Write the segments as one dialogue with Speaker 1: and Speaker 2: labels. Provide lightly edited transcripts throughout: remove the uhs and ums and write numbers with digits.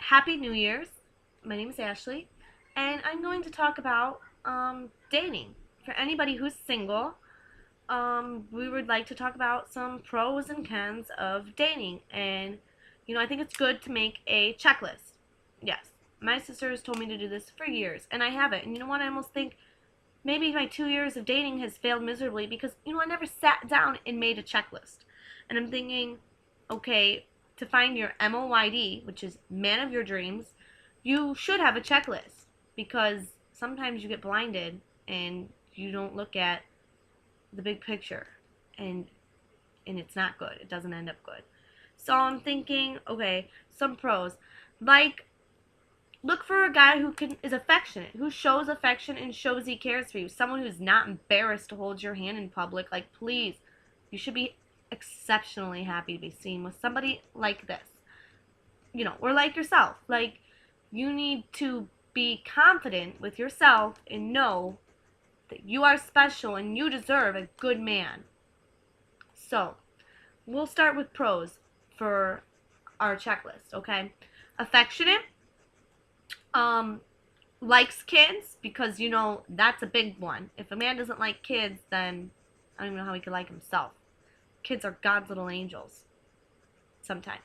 Speaker 1: Happy New Year's. My name is Ashley, and I'm going to talk about dating. For anybody who's single, we would like to talk about some pros and cons of dating. And, I think it's good to make a checklist. Yes, my sister has told me to do this for years, and I haven't. And you know what? I almost think maybe my 2 years of dating has failed miserably because, I never sat down and made a checklist. And I'm thinking, okay, to find your MOYD, which is man of your dreams, you should have a checklist because sometimes you get blinded and you don't look at the big picture and it's not good. It doesn't end up good. So I'm thinking, okay, some pros. Like, look for a guy who is affectionate, who shows affection and shows he cares for you. Someone who's not embarrassed to hold your hand in public. Like, please, you should be exceptionally happy to be seen with somebody like this. Or like yourself. Like, you need to be confident with yourself and know that you are special and you deserve a good man. So, we'll start with pros for our checklist, okay? Affectionate, um, likes kids, because that's a big one. If a man doesn't like kids, then I don't even know how he could like himself. Kids are God's little angels. Sometimes.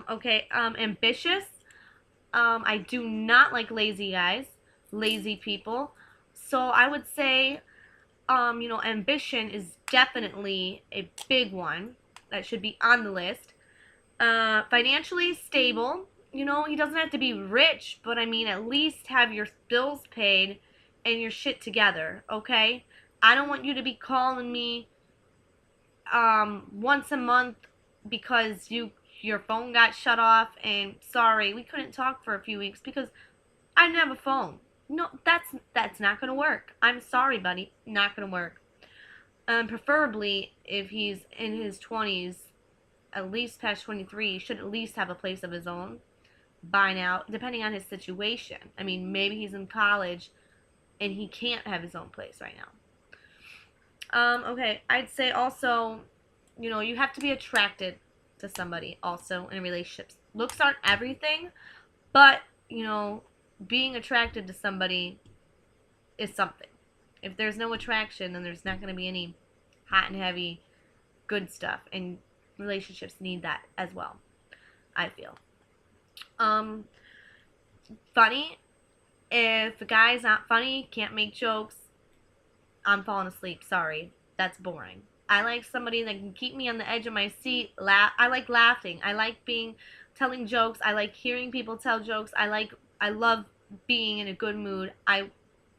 Speaker 1: Okay, ambitious. I do not like lazy guys, lazy people. So I would say, ambition is definitely a big one that should be on the list. Financially stable. He doesn't have to be rich, but I mean, at least have your bills paid and your shit together, okay? I don't want you to be calling me once a month because your phone got shut off and sorry, we couldn't talk for a few weeks because I didn't have a phone. No, that's not gonna work. I'm sorry, buddy, not gonna work. Preferably if he's in his 20s, at least past 23, he should at least have a place of his own by now, depending on his situation. I mean, maybe he's in college and he can't have his own place right now. Okay, I'd say also, you have to be attracted to somebody also in relationships. Looks aren't everything, but, being attracted to somebody is something. If there's no attraction, then there's not going to be any hot and heavy good stuff, and relationships need that as well, I feel. Funny. If a guy's not funny, can't make jokes, I'm falling asleep. Sorry. That's boring. I like somebody that can keep me on the edge of my seat. I like laughing. I like telling jokes. I like hearing people tell jokes. I love being in a good mood. I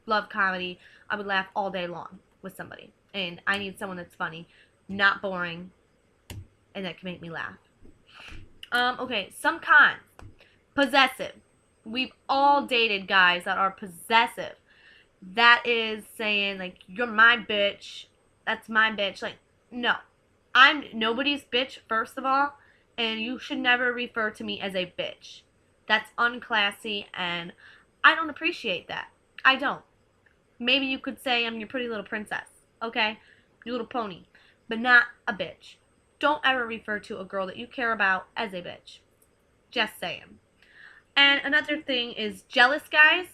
Speaker 1: love comedy. I would laugh all day long with somebody. And I need someone that's funny, not boring, and that can make me laugh. Okay, some cons. Possessive. We've all dated guys that are possessive. That is saying, like, you're my bitch. That's my bitch. Like, no. I'm nobody's bitch, first of all. And you should never refer to me as a bitch. That's unclassy, and I don't appreciate that. I don't. Maybe you could say I'm your pretty little princess. Okay? Your little pony. But not a bitch. Don't ever refer to a girl that you care about as a bitch. Just saying. And another thing is jealous guys.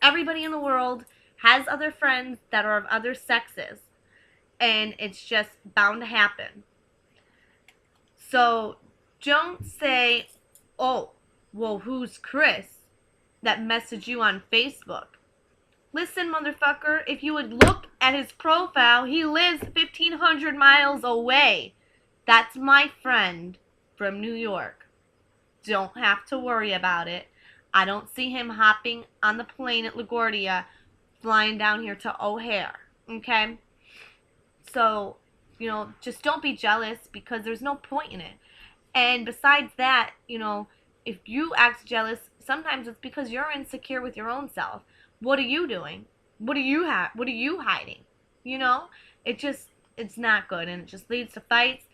Speaker 1: Everybody in the world has other friends that are of other sexes, and it's just bound to happen. So don't say, oh, well, who's Chris that messaged you on Facebook? Listen, motherfucker, if you would look at his profile, he lives 1,500 miles away. That's my friend from New York. Don't have to worry about it. I don't see him hopping on the plane at LaGuardia, flying down here to O'Hare, okay? So, just don't be jealous because there's no point in it. And besides that, if you act jealous, sometimes it's because you're insecure with your own self. What are you doing? What are you hiding? It's not good, and it just leads to fights,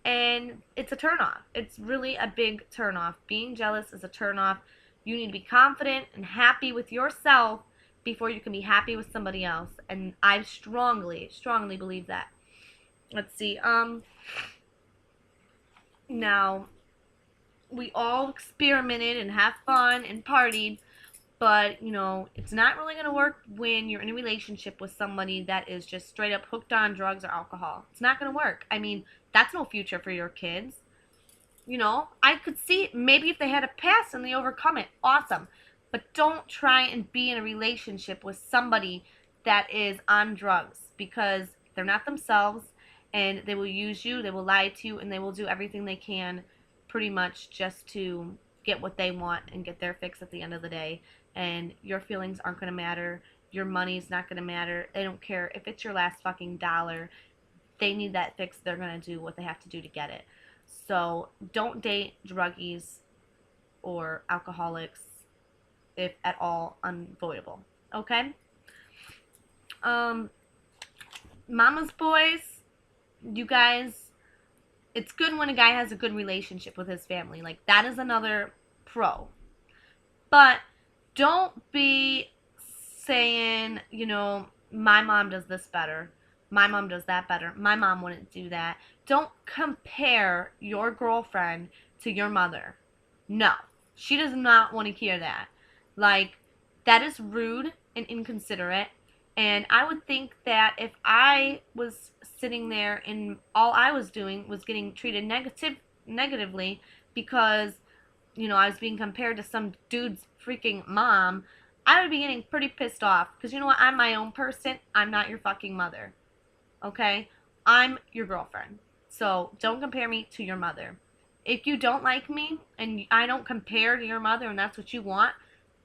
Speaker 1: and it's a turnoff. It's really a big turnoff. Being jealous is a turnoff. You need to be confident and happy with yourself before you can be happy with somebody else. And I strongly, strongly believe that. Let's see. Now, we all experimented and have fun and partied, but it's not really going to work when you're in a relationship with somebody that is just straight up hooked on drugs or alcohol. It's not going to work. I mean, that's no future for your kids. I could see maybe if they had a past and they overcome it, awesome. But don't try and be in a relationship with somebody that is on drugs, because they're not themselves, and they will use you, they will lie to you, and they will do everything they can pretty much just to get what they want and get their fix at the end of the day. And your feelings aren't going to matter. Your money's not going to matter. They don't care if it's your last fucking dollar. They need that fix. They're going to do what they have to do to get it. So don't date druggies or alcoholics if at all unavoidable. Okay? Um, Mama's boys, you guys, it's good when a guy has a good relationship with his family. Like, that is another pro. But don't be saying, my mom does this better. My mom does that better. My mom wouldn't do that. Don't compare your girlfriend to your mother. No. She does not want to hear that. Like, that is rude and inconsiderate. And I would think that if I was sitting there and all I was doing was getting treated negatively because I was being compared to some dude's freaking mom, I would be getting pretty pissed off. Because you know what? I'm my own person. I'm not your fucking mother. Okay? I'm your girlfriend. So don't compare me to your mother. If you don't like me and I don't compare to your mother and that's what you want,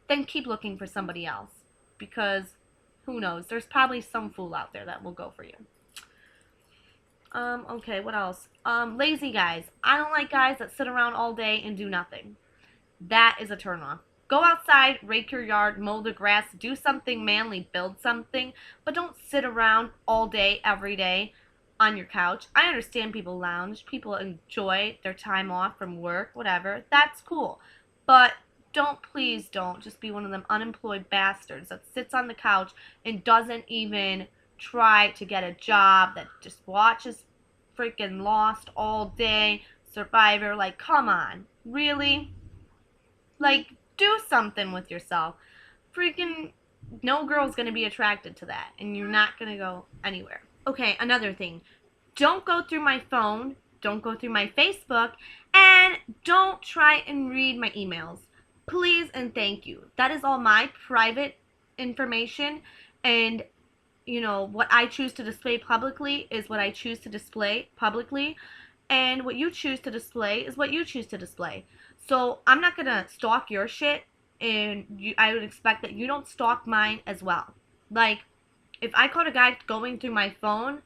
Speaker 1: then keep looking for somebody else. Because who knows? There's probably some fool out there that will go for you. Okay, what else? Lazy guys. I don't like guys that sit around all day and do nothing. That is a turn off. Go outside, rake your yard, mow the grass, do something manly, build something, but don't sit around all day, every day on your couch. I understand people lounge, people enjoy their time off from work, whatever. That's cool. But please don't just be one of them unemployed bastards that sits on the couch and doesn't even try to get a job, that just watches freaking Lost all day, Survivor. Like, come on. Really? Like, do something with yourself. Freaking no girl's gonna be attracted to that, and you're not gonna go anywhere. Okay, another thing. Don't go through my phone, don't go through my Facebook, and don't try and read my emails. Please and thank you. That is all my private information, and what I choose to display publicly is what I choose to display publicly, and what you choose to display is what you choose to display. So I'm not gonna stalk your shit, and I would expect that you don't stalk mine as well. Like, if I caught a guy going through my phone,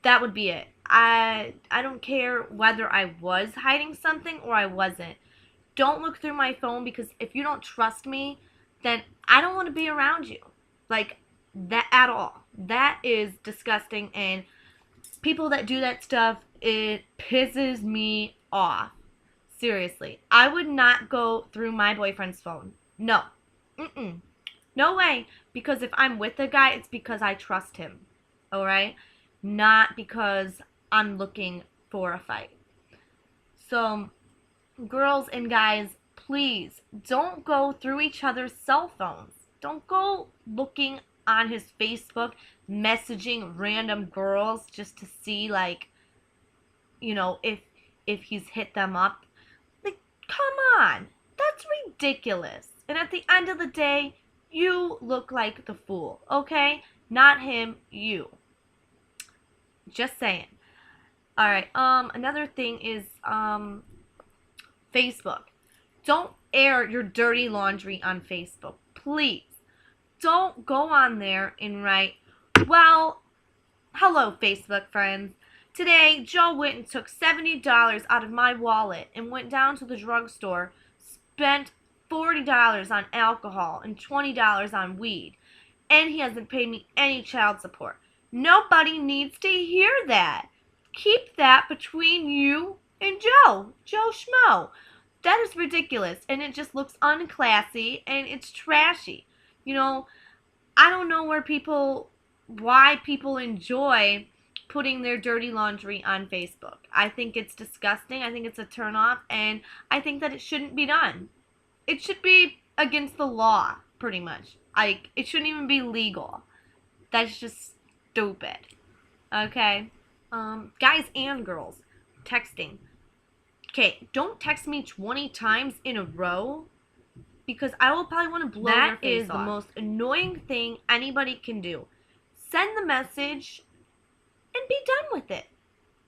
Speaker 1: that would be it. I don't care whether I was hiding something or I wasn't. Don't look through my phone, because if you don't trust me, then I don't want to be around you. Like, that at all. That is disgusting, and people that do that stuff, it pisses me off. Seriously. I would not go through my boyfriend's phone. No. Mm-mm. No way. Because if I'm with a guy, it's because I trust him. Alright? Not because I'm looking for a fight. So, girls and guys, please don't go through each other's cell phones. Don't go looking on his Facebook, messaging random girls just to see, like, if he's hit them up. Like, come on. That's ridiculous. And at the end of the day, you look like the fool, okay? Not him, you. Just saying. Alright, another thing is, Facebook. Don't air your dirty laundry on Facebook. Please. Don't go on there and write, well, hello, Facebook friends. Today, Joe went and took $70 out of my wallet and went down to the drugstore, spent $40 on alcohol and $20 on weed, and he hasn't paid me any child support. Nobody needs to hear that. Keep that between you and Joe Schmo. That is ridiculous, and it just looks unclassy, and it's trashy. I don't know why people enjoy putting their dirty laundry on Facebook. I think it's disgusting. I think it's a turnoff, and I think that it shouldn't be done. It should be against the law, pretty much. Like, it shouldn't even be legal. That's just stupid. Okay? Guys and girls, texting. Okay, don't text me 20 times in a row because I will probably want to blow your face off. That is the most annoying thing anybody can do. Send the message and be done with it.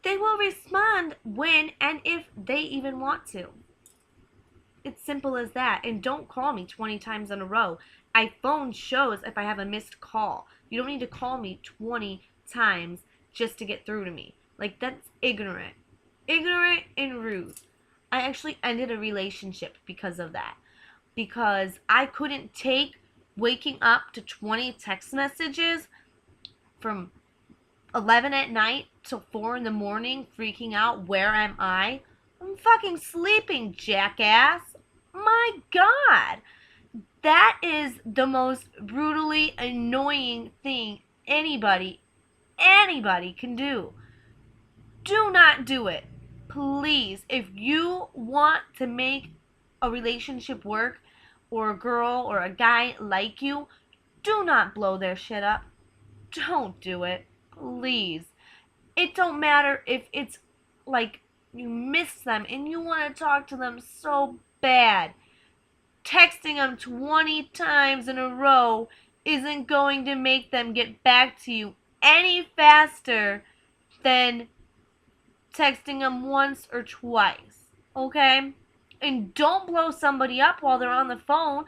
Speaker 1: They will respond when and if they even want to. It's simple as that. And don't call me 20 times in a row. iPhone shows if I have a missed call. You don't need to call me 20 times just to get through to me. Like, that's ignorant. Ignorant and rude. I actually ended a relationship because of that. Because I couldn't take waking up to 20 text messages from 11 at night till 4 in the morning, freaking out, where am I? I'm fucking sleeping, jackass. My God. That is the most brutally annoying thing anybody can do. Do not do it. Please, if you want to make a relationship work, or a girl or a guy like you, do not blow their shit up. Don't do it. Please. It don't matter if it's like you miss them and you want to talk to them so bad. Texting them 20 times in a row isn't going to make them get back to you any faster than texting them once or twice. Okay? And don't blow somebody up while they're on the phone.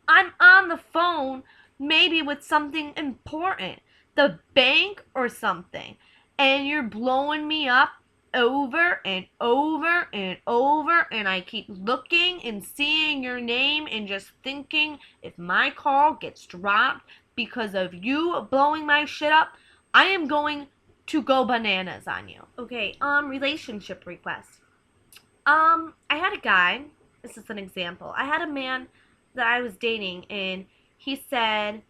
Speaker 1: I'm on the phone maybe with something important, the bank or something, and you're blowing me up over and over and over, and I keep looking and seeing your name and just thinking if my call gets dropped because of you blowing my shit up, I am going to go bananas on you. Okay, relationship request. I had a guy, this is an example. I had a man that I was dating, and he said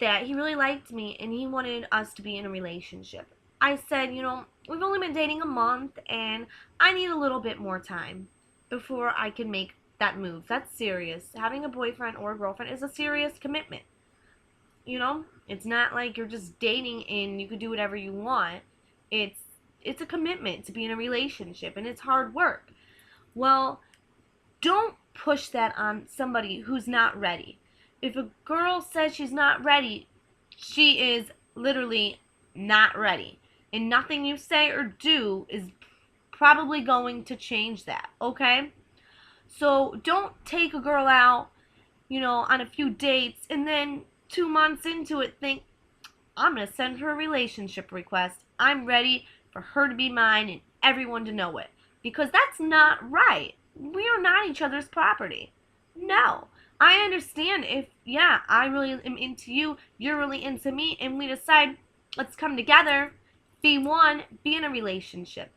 Speaker 1: that he really liked me and he wanted us to be in a relationship. I said, we've only been dating a month and I need a little bit more time before I can make that move. That's serious. Having a boyfriend or a girlfriend is a serious commitment. It's not like you're just dating and you can do whatever you want. It's a commitment to be in a relationship, and it's hard work. Well, don't push that on somebody who's not ready. If a girl says she's not ready, she is literally not ready. And nothing you say or do is probably going to change that, okay? So don't take a girl out, on a few dates, and then 2 months into it think, I'm going to send her a relationship request. I'm ready for her to be mine and everyone to know it. Because that's not right. We are not each other's property. No. I understand if, I really am into you, you're really into me, and we decide, let's come together, be one, be in a relationship,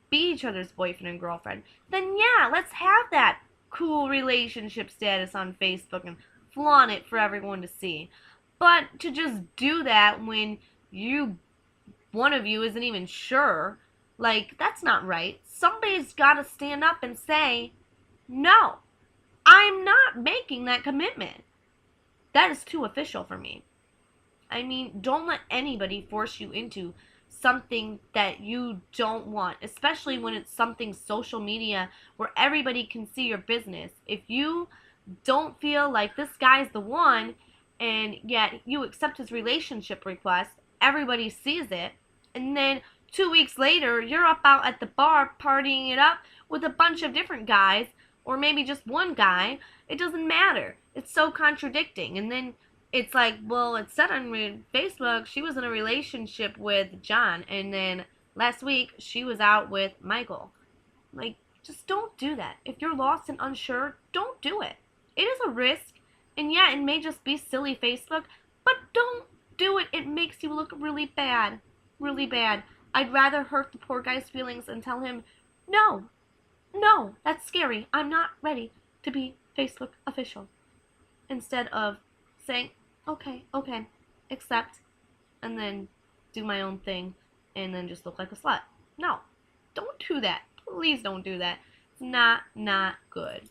Speaker 1: be each other's boyfriend and girlfriend, then let's have that cool relationship status on Facebook and flaunt it for everyone to see. But to just do that when one of you isn't even sure, that's not right. Somebody's got to stand up and say, no, I'm not making that commitment. That is too official for me. I mean, don't let anybody force you into something that you don't want, especially when it's something social media where everybody can see your business. If you don't feel like this guy's the one, and yet you accept his relationship request, everybody sees it, and then 2 weeks later, you're up out at the bar partying it up with a bunch of different guys, or maybe just one guy. It doesn't matter. It's so contradicting. And then it's like, well, it said on Facebook she was in a relationship with John, and then last week she was out with Michael. Just don't do that. If you're lost and unsure, don't do it. It is a risk, and it may just be silly Facebook, but don't do it. It makes you look really bad. Really bad. I'd rather hurt the poor guy's feelings and tell him, no, that's scary. I'm not ready to be Facebook official. Instead of saying, okay, accept, and then do my own thing and then just look like a slut. No, don't do that. Please don't do that. It's not good.